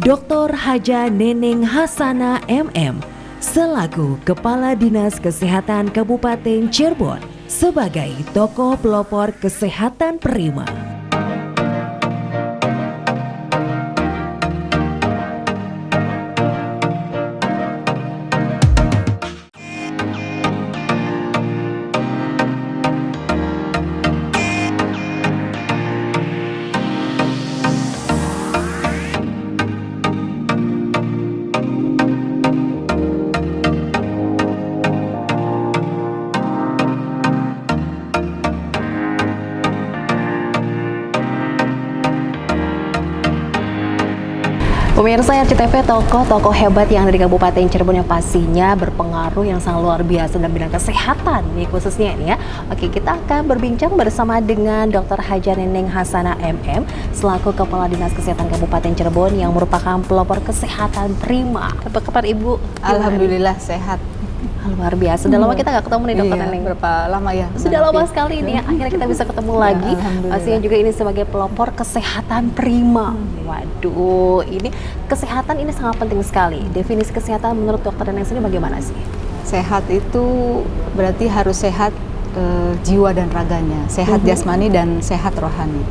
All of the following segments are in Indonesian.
Dr. Haja Neneng Hasana MM selaku Kepala Dinas Kesehatan Kabupaten Cirebon sebagai tokoh pelopor kesehatan prima. Pemirsa RCTV, tokoh-tokoh hebat yang ada di Kabupaten Cirebon yang pastinya berpengaruh yang sangat luar biasa dalam bidang kesehatan nih khususnya ini ya. Oke, kita akan berbincang bersama dengan Dr. Haja Neneng Hasana MM selaku Kepala Dinas Kesehatan Kabupaten Cirebon yang merupakan pelopor kesehatan prima. Apa kabar Ibu? Alhamdulillah sehat. Luar biasa. Sudah lama kita nggak ketemu nih Dokter Neneng. Berapa lama ya? Sudah lama sekali ini ya. Akhirnya kita bisa ketemu lagi. Pastinya juga ini sebagai pelopor kesehatan prima. Waduh, ini kesehatan ini sangat penting sekali. Definisi kesehatan menurut Dokter Neneng sendiri bagaimana sih? Sehat itu berarti harus sehat jiwa dan raganya, sehat jasmani dan sehat rohani.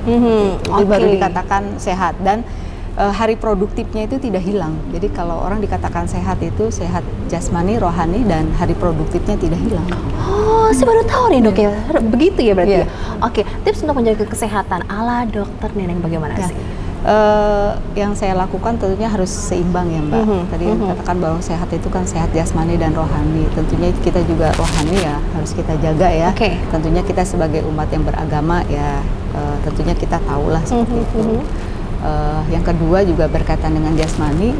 Itu baru dikatakan sehat dan hari produktifnya itu tidak hilang. Jadi kalau orang dikatakan sehat itu sehat jasmani, rohani, dan hari produktifnya tidak hilang. Oh, saya baru tahu nih dok ya. Begitu ya berarti ya? Oke, tips untuk menjaga kesehatan ala Dokter Neneng bagaimana sih? Yang saya lakukan tentunya harus seimbang ya Mbak. Tadi katakan bahwa sehat itu kan sehat jasmani dan rohani. Tentunya kita juga rohani ya harus kita jaga ya. Tentunya kita sebagai umat yang beragama ya tentunya kita tahulah seperti itu. Yang kedua juga berkaitan dengan jasmani,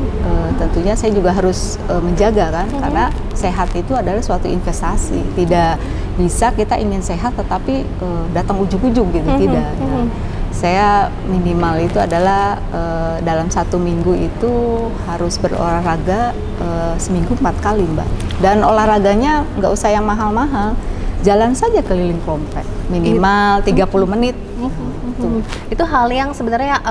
tentunya saya juga harus menjaga kan, karena sehat itu adalah suatu investasi. Tidak bisa kita ingin sehat tetapi datang ujug-ujug gitu, tidak. Nah, saya minimal itu adalah dalam 1 minggu itu harus berolahraga seminggu 4 kali Mbak. Dan olahraganya nggak usah yang mahal-mahal, jalan saja keliling komplek, minimal 30 menit. Itu hal yang sebenarnya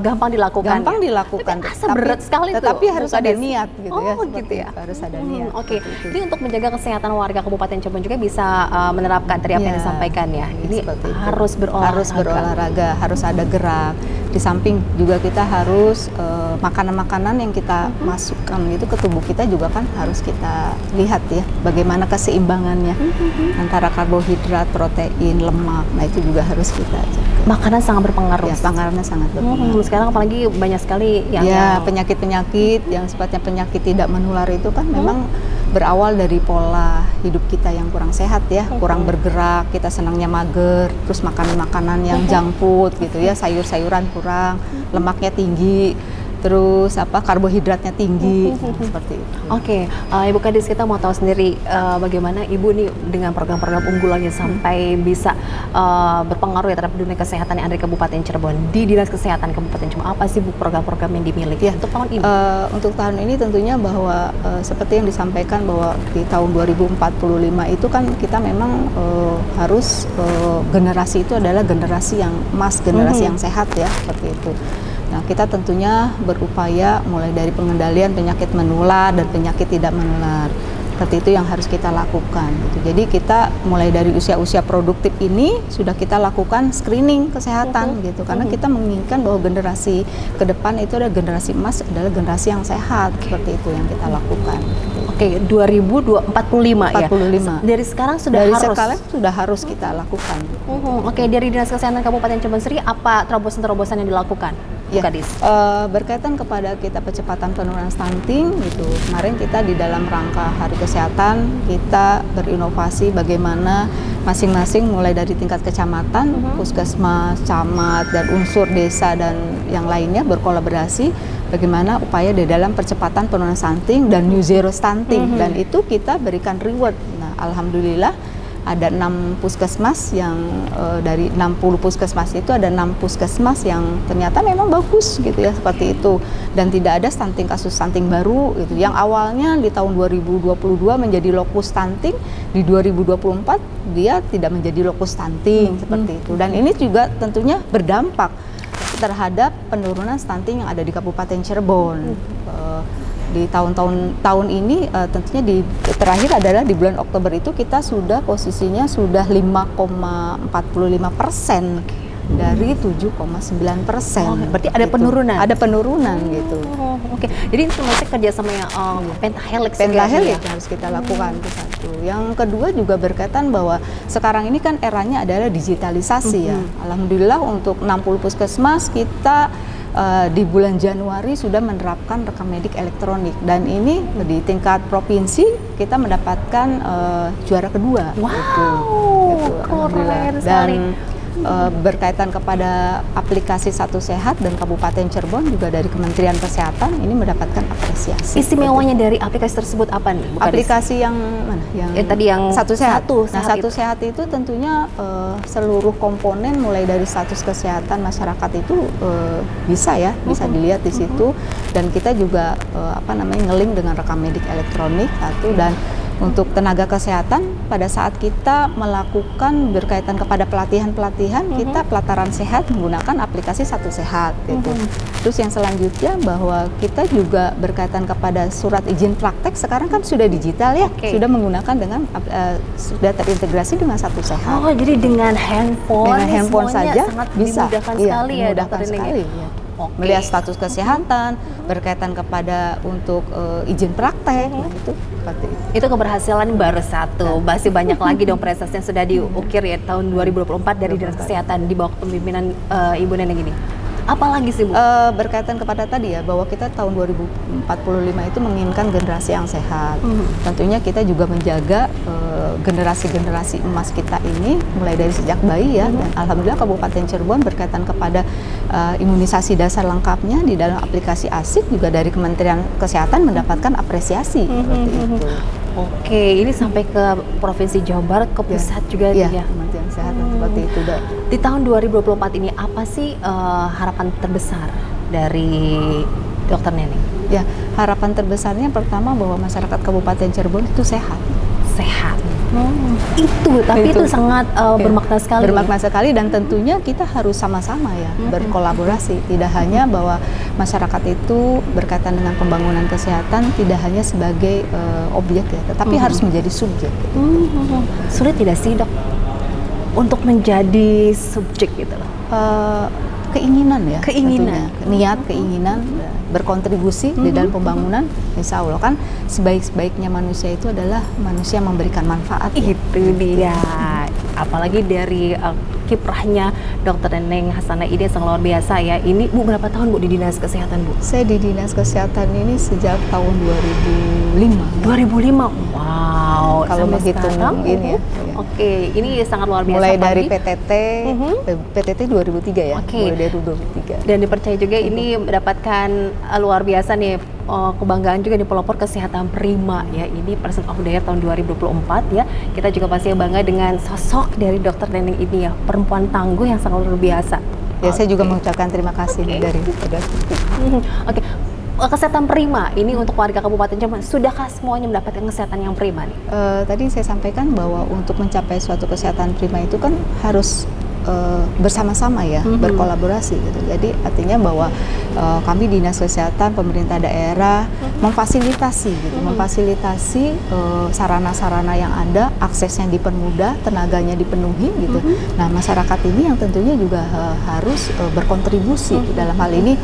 gampang dilakukan. Gampang dilakukan. Tapi berat sekali tetapi tuh. harus ada niat gitu ya. Oh gitu ya. Harus ada niat. Oke. Jadi untuk menjaga kesehatan warga Kabupaten Cirebon juga bisa menerapkan tadi apa yang disampaikan ya. Ini harus berolahraga. Harus berolahraga, harus ada gerak. Di samping juga kita harus makanan-makanan yang kita masukkan gitu ke tubuh kita juga kan harus kita lihat ya. Bagaimana keseimbangannya antara karbohidrat, protein, lemak. Nah itu juga harus kita jaga. Makanan sangat berpengaruh. Ya, makanannya sangat berpengaruh. Sekarang apalagi banyak sekali yang penyakit-penyakit yang sifatnya penyakit tidak menular itu kan memang berawal dari pola hidup kita yang kurang sehat ya, kurang bergerak, kita senangnya mager, terus makan makanan yang junk food gitu ya, sayur-sayuran kurang, lemaknya tinggi, terus karbohidratnya tinggi, seperti itu. Oke, Ibu Kadis, kita mau tahu sendiri bagaimana Ibu nih dengan program-program unggulannya sampai bisa berpengaruh ya terhadap dunia kesehatan yang ada di Kabupaten Cirebon. Di Dinas Kesehatan Kabupaten Cirebon, apa sih Bu program-program yang dimiliki untuk tahun ini? Untuk tahun ini tentunya bahwa seperti yang disampaikan bahwa di tahun 2045 itu kan kita memang harus generasi itu adalah generasi yang emas, generasi yang sehat ya, seperti itu. Nah, kita tentunya berupaya mulai dari pengendalian penyakit menular dan penyakit tidak menular. Seperti itu yang harus kita lakukan. Gitu. Jadi kita mulai dari usia-usia produktif ini sudah kita lakukan screening kesehatan gitu. Karena kita menginginkan bahwa generasi ke depan itu adalah generasi emas, adalah generasi yang sehat. Seperti itu yang kita lakukan. Oke, 2045 ya? 45. Dari sekarang sudah dari harus? Dari sekarang sudah harus kita lakukan. Oke, dari Dinas Kesehatan Kabupaten Cirebon sendiri apa terobosan-terobosan yang dilakukan? Ya, berkaitan kepada kita percepatan penurunan stunting gitu. Kemarin kita di dalam rangka Hari Kesehatan kita berinovasi bagaimana masing-masing mulai dari tingkat kecamatan, puskesmas, camat dan unsur desa dan yang lainnya berkolaborasi bagaimana upaya di dalam percepatan penurunan stunting dan new zero stunting dan itu kita berikan reward. Nah, alhamdulillah ada 6 puskesmas yang dari 60 puskesmas itu ada 6 puskesmas yang ternyata memang bagus gitu ya seperti itu dan tidak ada kasus stunting baru gitu yang awalnya di tahun 2022 menjadi lokus stunting di 2024 dia tidak menjadi lokus stunting seperti itu dan ini juga tentunya berdampak terhadap penurunan stunting yang ada di Kabupaten Cirebon. Di tahun ini tentunya terakhir adalah di bulan Oktober itu kita sudah posisinya sudah 5,45% dari 7,9%. Berarti ada penurunan? Ada penurunan gitu. Oke. Jadi itu maksudnya kerjasama yang pentahelix yang harus kita lakukan itu satu. Yang kedua juga berkaitan bahwa sekarang ini kan eranya adalah digitalisasi ya. Alhamdulillah untuk 60 puskesmas kita di bulan Januari sudah menerapkan rekam medik elektronik, dan ini di tingkat provinsi kita mendapatkan juara kedua. Wow, keren sekali. Dan berkaitan kepada aplikasi Satu Sehat dan Kabupaten Cirebon juga dari Kementerian Kesehatan ini mendapatkan apresiasi. Istimewanya dari aplikasi tersebut apa nih? Aplikasi yang mana? Yang tadi yang Satu Sehat. Satu Sehat itu tentunya seluruh komponen mulai dari status kesehatan masyarakat itu bisa dilihat di situ, dan kita juga nge-link dengan rekam medik elektronik satu. Dan untuk tenaga kesehatan pada saat kita melakukan berkaitan kepada pelatihan kita pelataran sehat menggunakan aplikasi Satu Sehat gitu. Terus yang selanjutnya bahwa kita juga berkaitan kepada surat izin praktek sekarang kan sudah digital ya, sudah menggunakan dengan sudah terintegrasi dengan Satu Sehat. Oh, jadi dengan handphone saja sangat bisa dimudahkan sekali ya, dimudahkan sekali. Melihat status kesehatan berkaitan kepada untuk izin praktek itu seperti itu. Itu keberhasilan baru satu, masih banyak lagi dong prestasi yang sudah diukir ya tahun 2024 dari Dinas Kesehatan di bawah kepemimpinan Ibu Neneng ini. Apalagi sih Bu? Berkaitan kepada tadi ya, bahwa kita tahun 2045 itu menginginkan generasi yang sehat. Tentunya kita juga menjaga generasi-generasi emas kita ini mulai dari sejak bayi ya. Dan alhamdulillah Kabupaten Cirebon berkaitan kepada imunisasi dasar lengkapnya di dalam aplikasi ASIK juga dari Kementerian Kesehatan mendapatkan apresiasi seperti itu. Oke, ini sampai ke Provinsi Jawa Barat, ke pusat juga ya. Ya. Kementerian Kesehatan seperti itu. Di tahun 2024 ini apa sih harapan terbesar dari Dokter Neneng? Ya, harapan terbesarnya pertama bahwa masyarakat Kabupaten Cirebon itu sehat. Itu sangat bermakna sekali. Bermakna sekali, dan tentunya kita harus sama-sama ya berkolaborasi. Tidak hanya bahwa masyarakat itu berkaitan dengan pembangunan kesehatan tidak hanya sebagai objek ya, tetapi harus menjadi subjek. Sulit tidak sih Dok untuk menjadi subjek gitu loh? Keinginan ya, keinginan, niat, keinginan berkontribusi di dalam pembangunan. Insya Allah kan sebaik-baiknya manusia itu adalah manusia yang memberikan manfaat. Itu dia. Apalagi dari kiprahnya Dokter Neneng Hasanah ini sangat luar biasa ya. Ini Bu berapa tahun Bu di Dinas Kesehatan Bu? Saya di Dinas Kesehatan ini sejak tahun 2005. 2005. Wow. Kalau menghitung ini ya. Oke, ini sangat luar biasa. Mulai dari PTT 2003 ya. Mulai dari 2003. Dan dipercaya juga ini mendapatkan luar biasa nih kebanggaan juga di pelopor kesehatan prima ya. Ini Person of the Year tahun 2024 ya. Kita juga pasti bangga dengan sosok dari Dokter Neneng ini ya, perempuan tangguh yang sangat luar biasa. Ya, saya juga mengucapkan terima kasih dari Oke. Kesehatan prima ini untuk warga Kabupaten Cirebon, sudahkah semuanya mendapatkan kesehatan yang prima nih? Tadi saya sampaikan bahwa untuk mencapai suatu kesehatan prima itu kan harus bersama-sama ya, berkolaborasi gitu. Jadi artinya bahwa kami Dinas Kesehatan pemerintah daerah memfasilitasi gitu, memfasilitasi sarana-sarana yang ada, aksesnya dipermudah, tenaganya dipenuhi gitu. Nah, masyarakat ini yang tentunya juga harus berkontribusi dalam hal ini.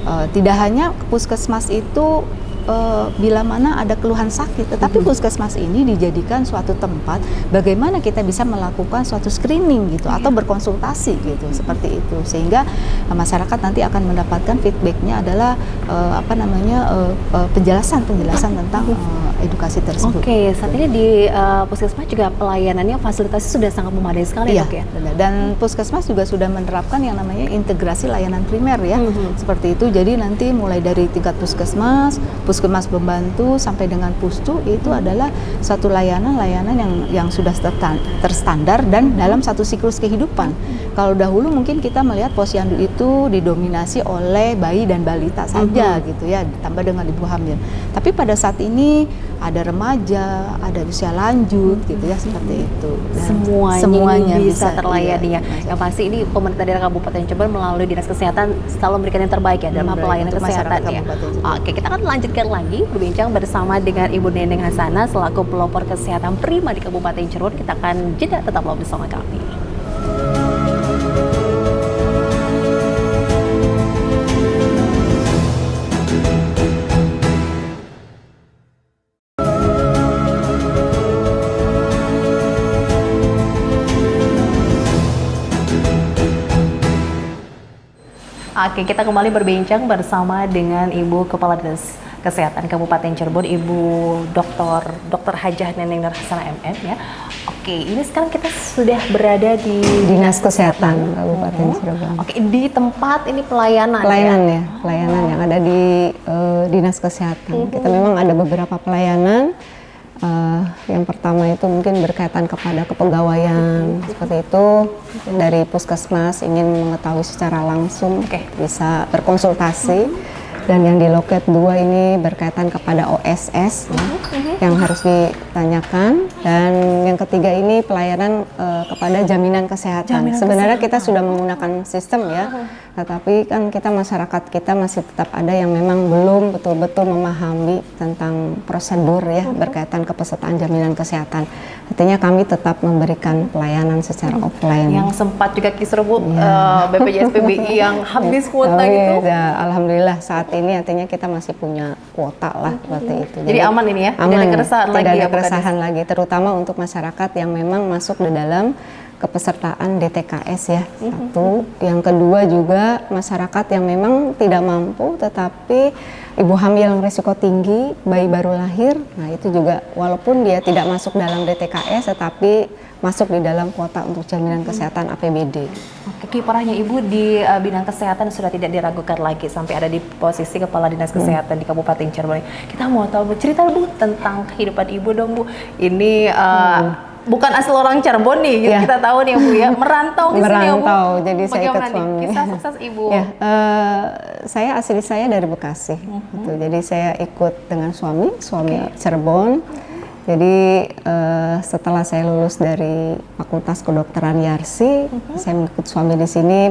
Tidak hanya puskesmas itu bila mana ada keluhan sakit, tetapi puskesmas ini dijadikan suatu tempat bagaimana kita bisa melakukan suatu screening gitu atau berkonsultasi gitu, seperti itu, sehingga masyarakat nanti akan mendapatkan feedbacknya adalah penjelasan tentang edukasi tersebut. Oke, saat ini di puskesmas juga pelayanannya fasilitasnya sudah sangat memadai sekali ya, Dok ya. Benar. Dan puskesmas juga sudah menerapkan yang namanya integrasi layanan primer ya, seperti itu. Jadi nanti mulai dari tingkat puskesmas pembantu sampai dengan pustu itu adalah satu layanan yang sudah terstandar dan dalam satu siklus kehidupan. Kalau dahulu mungkin kita melihat posyandu itu didominasi oleh bayi dan balita saja gitu ya, ditambah dengan ibu hamil. Tapi pada saat ini ada remaja, ada usia lanjut gitu ya, seperti itu. Dan Semuanya bisa terlayani ya. Iya, Yang pasti ini pemerintah daerah Kabupaten Cirebon melalui Dinas Kesehatan selalu memberikan yang terbaik ya dalam pelayanan kesehatan ya. Oke, kita akan lanjutkan lagi berbincang bersama dengan Ibu Neneng Hasana selaku pelopor kesehatan prima di Kabupaten Cirebon. Kita akan jeda, tetaplah bersama kami. Oke, kita kembali berbincang bersama dengan Ibu Kepala Dinas Kesehatan Kabupaten Cirebon, Ibu Dr. Hajah Neneng Hasana MM ya. Oke, ini sekarang kita sudah berada di Dinas Kesehatan Kabupaten Cirebon. Oke, di tempat ini pelayanan ya, pelayanan yang ada di Dinas Kesehatan. Kita memang ada beberapa pelayanan. Yang pertama itu mungkin berkaitan kepada kepegawaian, seperti itu. Dari puskesmas ingin mengetahui secara langsung, bisa berkonsultasi. Dan yang di loket 2 ini berkaitan kepada OSS yang harus ditanyakan. Dan yang ketiga ini pelayanan kepada jaminan kesehatan. Sebenarnya kita sudah menggunakan sistem ya, tetapi kan kita masyarakat kita masih tetap ada yang memang belum betul-betul memahami tentang prosedur ya berkaitan kepesertaan jaminan kesehatan. Artinya kami tetap memberikan pelayanan secara offline. Yang sempat juga kisruh BPJS PBI yang habis kuota gitu. Ya, alhamdulillah saat ini artinya kita masih punya kuota lah seperti itu. Jadi aman ini ya, aman, tidak ada keresahan lagi. Tidak ada keresahan lagi, terutama untuk masyarakat yang memang masuk di dalam kepesertaan DTKS ya. Satu, yang kedua juga masyarakat yang memang tidak mampu tetapi ibu hamil yang risiko tinggi, bayi baru lahir. Nah, itu juga walaupun dia tidak masuk dalam DTKS tetapi masuk di dalam kuota untuk jaminan kesehatan APBD. Oke, kiprahnya Ibu di bidang kesehatan sudah tidak diragukan lagi sampai ada di posisi Kepala Dinas Kesehatan di Kabupaten Cirebon. Kita mau tahu Bu, cerita Bu tentang kehidupan Ibu dong Bu. Ini bukan asal orang Cirebon nih, Ya. Kita tahu nih Bu ya, merantau ke sini ya Bu. Merantau, jadi saya ikut suami. Kisah sukses Ibu. Ya, saya asli saya dari Bekasi, gitu. Jadi saya ikut dengan suami Cirebon. Jadi setelah saya lulus dari Fakultas Kedokteran Yarsi, saya mengikut suami di sini,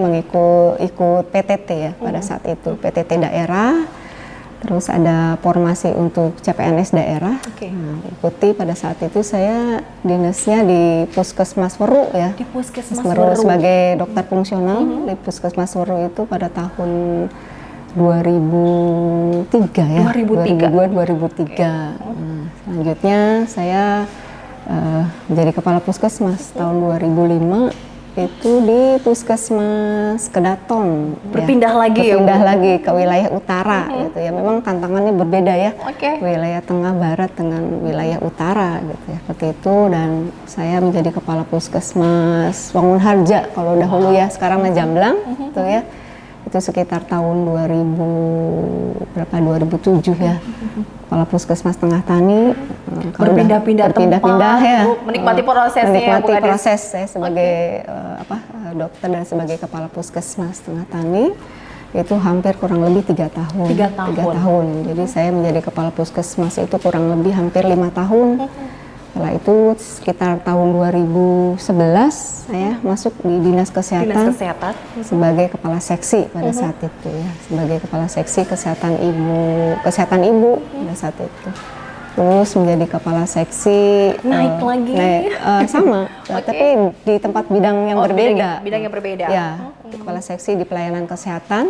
ikut PTT ya pada saat itu, PTT daerah. Terus ada formasi untuk CPNS daerah. Nah, ikuti pada saat itu saya dinasnya di Puskesmas Weru ya. Di Puskesmas Weru Weru sebagai dokter fungsional di Puskesmas Weru itu pada tahun 2003 ya. 2002-2003. Selanjutnya saya menjadi kepala puskesmas tahun 2005 itu di Puskesmas Kedaton. Berpindah lagi ke wilayah utara gitu ya. Memang tantangannya berbeda ya. Wilayah tengah barat dengan wilayah utara gitu ya. Seperti itu, dan saya menjadi kepala puskesmas Wangunharja kalau dahulu ya, sekarang Jamblang gitu ya. Itu sekitar tahun 2007 ya. Kepala Puskesmas Tengah Tani. Berpindah-pindah ya. Menikmati prosesnya. Menikmati proses saya sebagai dokter dan sebagai kepala Puskesmas Tengah Tani. Itu hampir kurang lebih 3 tahun. 3 tahun. Jadi saya menjadi kepala Puskesmas itu kurang lebih hampir 5 tahun. Setelah itu sekitar tahun 2011 saya masuk di Dinas Kesehatan sebagai kepala seksi pada saat itu ya, sebagai kepala seksi kesehatan ibu pada saat itu. Terus menjadi kepala seksi naik lagi sama tapi di tempat bidang yang berbeda. Bidang yang berbeda. Ya, kepala seksi di pelayanan kesehatan.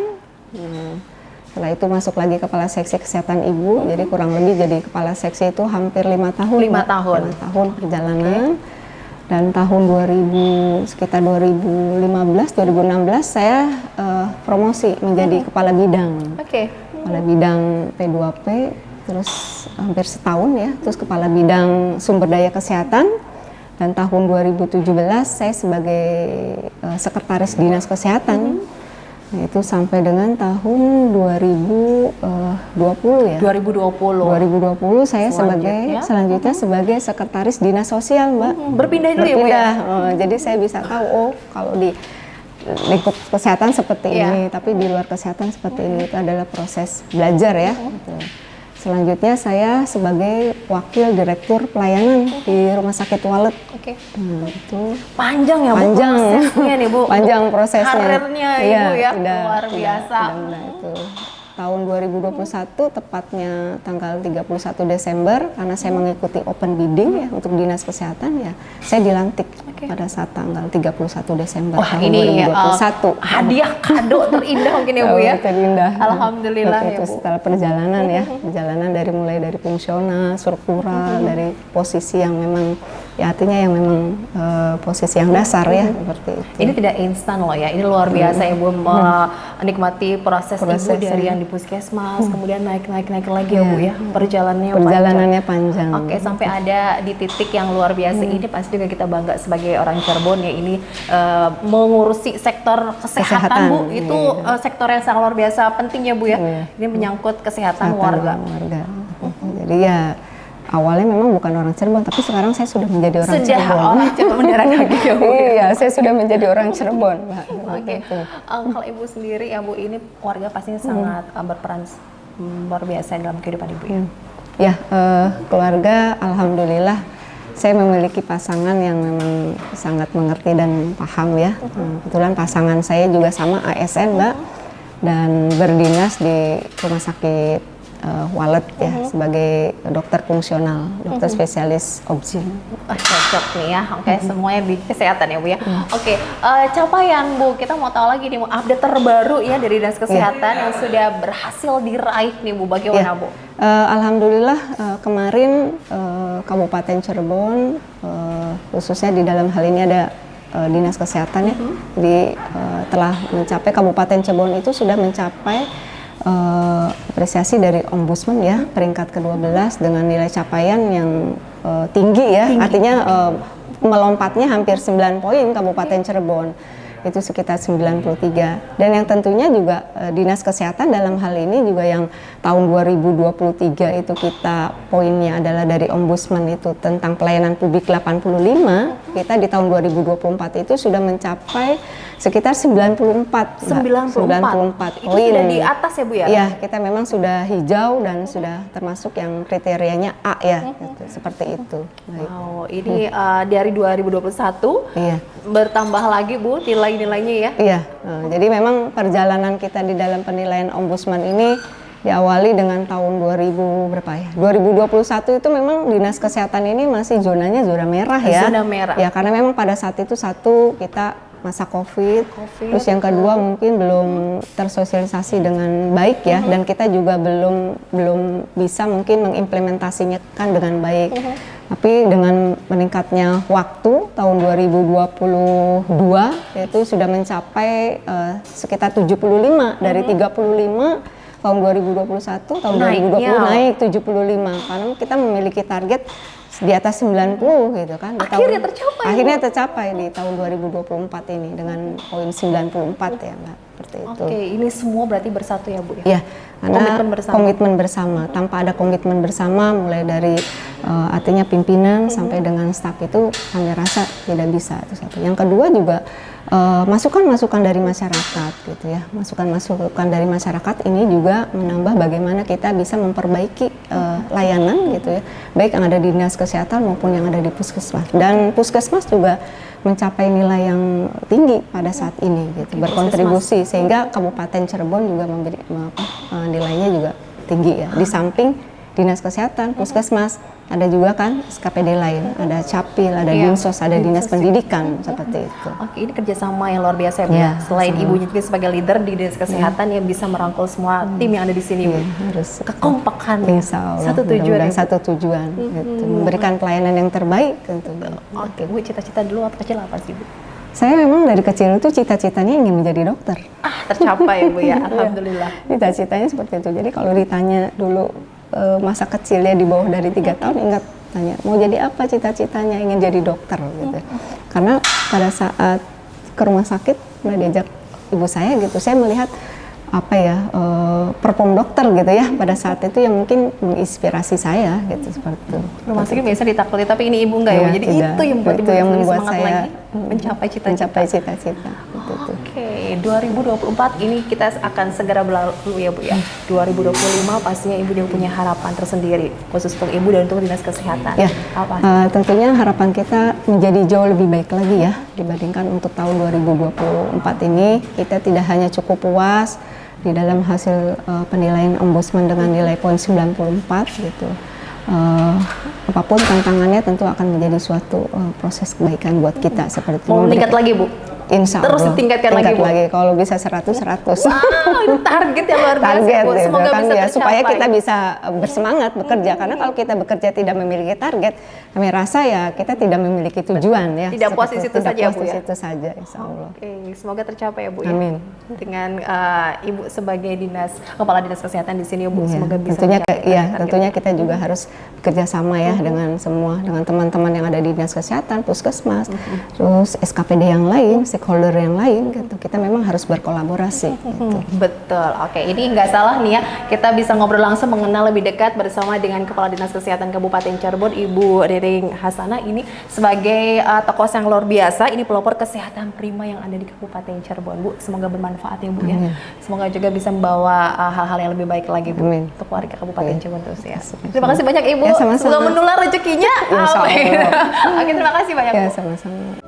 Setelah itu masuk lagi kepala seksi kesehatan ibu, jadi kurang lebih jadi kepala seksi itu hampir 5 tahun. 5 tahun Perjalanan. Dan tahun sekitar 2015-2016 saya promosi menjadi kepala bidang. Kepala bidang P2P, terus hampir setahun ya, terus kepala bidang sumber daya kesehatan. Dan tahun 2017 saya sebagai sekretaris Dinas Kesehatan. Itu sampai dengan tahun 2020 ya. 2020 saya selanjutnya sebagai sekretaris Dinas Sosial, Mbak. Berpindah dulu ya, Bu ya. Jadi saya bisa tahu kalau di lingkup kesehatan seperti ini, tapi di luar kesehatan seperti ini, itu adalah proses belajar ya. Gitu. Selanjutnya saya sebagai wakil direktur pelayanan di Rumah Sakit Walet. Oke. Nah, itu Panjang ya Bu panjang prosesnya nih Bu. panjang prosesnya. Karirnya Iya, Ibu ya, udah, luar biasa. udah, itu tahun 2021 tepatnya tanggal 31 Desember karena saya mengikuti open bidding ya untuk dinas kesehatan ya saya dilantik pada saat tanggal 31 Desember Wah, tahun ini 2021. hadiah kado terindah mungkin ya Bu ya. Terindah. Alhamdulillah Waktu ya itu Bu. setelah perjalanan ya, perjalanan dari mulai dari fungsional, struktural, dari posisi yang memang ya artinya yang memang posisi yang dasar ya seperti itu. Ini tidak instan loh ya, ini luar biasa Ibu menikmati proses Ibu dari yang di puskesmas, kemudian naik lagi ya Bu ya, perjalanannya panjang. Oke, sampai ada di titik yang luar biasa ini pasti juga kita bangga sebagai orang Cirebon ya ini mengurusi sektor kesehatan Bu, itu sektor yang sangat luar biasa penting ya Bu ya, ini menyangkut kesehatan warga. Jadi ya awalnya memang bukan orang Cirebon, tapi sekarang saya sudah menjadi orang Cirebon. Sudah orang Cirebon mendarat lagi ya Bu. Iya, saya sudah menjadi orang Cirebon. Oke. Kalau Ibu sendiri ya Bu, ini keluarga pastinya sangat berperan luar biasa dalam kehidupan Ibu ya. Ya, keluarga alhamdulillah saya memiliki pasangan yang memang sangat mengerti dan paham ya. Kebetulan pasangan saya juga sama ASN Mbak dan berdinas di Rumah Sakit Walet ya sebagai dokter fungsional, dokter spesialis obgyn. Cocok nih ya, oke semuanya di kesehatan ya Bu ya. Oke, capaian Bu, kita mau tahu lagi nih Bu, update terbaru ya dari dinas kesehatan yang sudah berhasil diraih nih Bu, bagaimana Bu? Alhamdulillah kemarin Kabupaten Cirebon khususnya di dalam hal ini ada dinas kesehatan ya, jadi telah mencapai Kabupaten Cirebon itu sudah mencapai apresiasi dari Ombudsman ya peringkat ke-12 dengan nilai capaian yang tinggi ya, artinya melompatnya hampir 9 poin Kabupaten Cirebon. Itu sekitar 93 dan yang tentunya juga dinas kesehatan dalam hal ini juga yang tahun 2023 itu kita poinnya adalah dari Ombudsman itu tentang pelayanan publik 85, kita di tahun 2024 itu sudah mencapai sekitar 94 94 poin. Itu sudah di atas ya Bu ya? Iya, kita memang sudah hijau dan sudah termasuk yang kriterianya A ya, gitu, seperti itu. Baik. Wow, ini dari 2021 bertambah lagi Bu nilainya ya? Iya, jadi memang perjalanan kita di dalam penilaian Ombudsman ini diawali dengan tahun 2000 berapa ya? 2021 itu memang dinas kesehatan ini masih zona merah ya. Zona merah. Ya, karena memang pada saat itu satu kita masa COVID, terus yang kedua mungkin belum tersosialisasi dengan baik ya, dan kita juga belum bisa mungkin mengimplementasinya kan dengan baik. Tapi dengan meningkatnya waktu tahun 2022 yaitu sudah mencapai sekitar 75 dari 35 tahun 2021, tahun 2020 naik 75 karena kita memiliki target di atas 90 gitu kan. Akhirnya tercapai di tahun 2024 ini dengan poin 94 ya Mbak, seperti itu. Oke, ini semua berarti bersatu ya Bu ya? Ya, karena komitmen bersama. Tanpa ada komitmen bersama mulai dari artinya pimpinan sampai dengan staf itu kami rasa tidak bisa, itu satu. Yang kedua juga masukan-masukan dari masyarakat gitu ya. Masukan-masukan dari masyarakat ini juga menambah bagaimana kita bisa memperbaiki layanan gitu ya. Baik yang ada di dinas kesehatan maupun yang ada di puskesmas. Dan puskesmas juga mencapai nilai yang tinggi pada saat ini gitu, berkontribusi sehingga Kabupaten Cirebon juga memberi nilainya juga tinggi ya. Di samping dinas kesehatan, puskesmas, ada juga kan SKPD lain, ada Capil, ada Dinsos, ada dinas pendidikan seperti itu. Oke, ini kerjasama yang luar biasa ya Bu. Ya, selain ibunya juga sebagai leader di dinas kesehatan yang bisa merangkul semua tim yang ada di sini Bu. Harus kekompakan, satu tujuan, gitu. Memberikan pelayanan yang terbaik tentunya. Oke Bu, cita-cita dulu waktu kecil apa sih Bu? Saya memang dari kecil itu cita-citanya ingin menjadi dokter. Tercapai ya Bu ya, alhamdulillah. Cita-citanya seperti itu. Jadi kalau ditanya dulu masa kecilnya di bawah dari 3 tahun, ingat tanya mau jadi apa, cita-citanya ingin jadi dokter gitu. Karena pada saat ke rumah sakit mulai diajak ibu saya gitu, saya melihat apa ya perform dokter gitu ya pada saat itu yang mungkin menginspirasi saya gitu, seperti itu. Rumah sakit biasa ditakuti tapi ini ibu enggak ya, jadi tidak. itu yang membuat itu yang membuat semangat saya lagi mencapai cita-cita. Gitu. Oke, Oke, 2024 ini kita akan segera berlalu ya Bu ya. 2025 pastinya Ibu juga punya harapan tersendiri khusus untuk Ibu dan untuk Dinas Kesehatan. Ya, Apa? tentunya harapan kita menjadi jauh lebih baik lagi ya dibandingkan untuk tahun 2024 ini. Kita tidak hanya cukup puas di dalam hasil penilaian Ombudsman dengan nilai poin 94 gitu. Apapun tantangannya tentu akan menjadi suatu proses kebaikan buat kita seperti itu. Mau meningkat lagi Bu? Insya Allah. Terus ditingkatkan lagi Bu? Kalau bisa 100. Wow, ini target yang luar biasa Target Bu. gitu Semoga kan bisa ya, tercapai. supaya kita bisa bersemangat bekerja. Karena kalau kita bekerja tidak memiliki target, kami rasa ya kita tidak memiliki tujuan ya. Tidak puas di situ saja tidak Bu puas di ya? situ saja, insya Allah. Oke, semoga tercapai ya Bu ya. Amin. Dengan Ibu sebagai Kepala Dinas Kesehatan di sini ya Bu, Ya, semoga bisa tentunya mencapai target. tentunya kita juga harus bekerja sama ya dengan teman-teman yang ada di Dinas Kesehatan, Puskesmas, terus SKPD yang lain, stakeholder yang lain gitu. Kita memang harus berkolaborasi gitu. Betul, oke, ini nggak salah nih ya, kita bisa ngobrol langsung mengenal lebih dekat bersama dengan Kepala Dinas Kesehatan Kabupaten Cirebon, Ibu Riring Hasana. Ini sebagai tokoh yang luar biasa, ini pelopor kesehatan prima yang ada di Kabupaten Cirebon Bu. Semoga bermanfaat ya Bu ya. Semoga juga bisa membawa hal-hal yang lebih baik lagi Bu untuk warga Kabupaten Cirebon terus ya. Terima kasih banyak Ibu, Ya, sama-sama. semoga menular rezekinya. Insya Allah. Oke, terima kasih banyak Ya, Bu. sama-sama.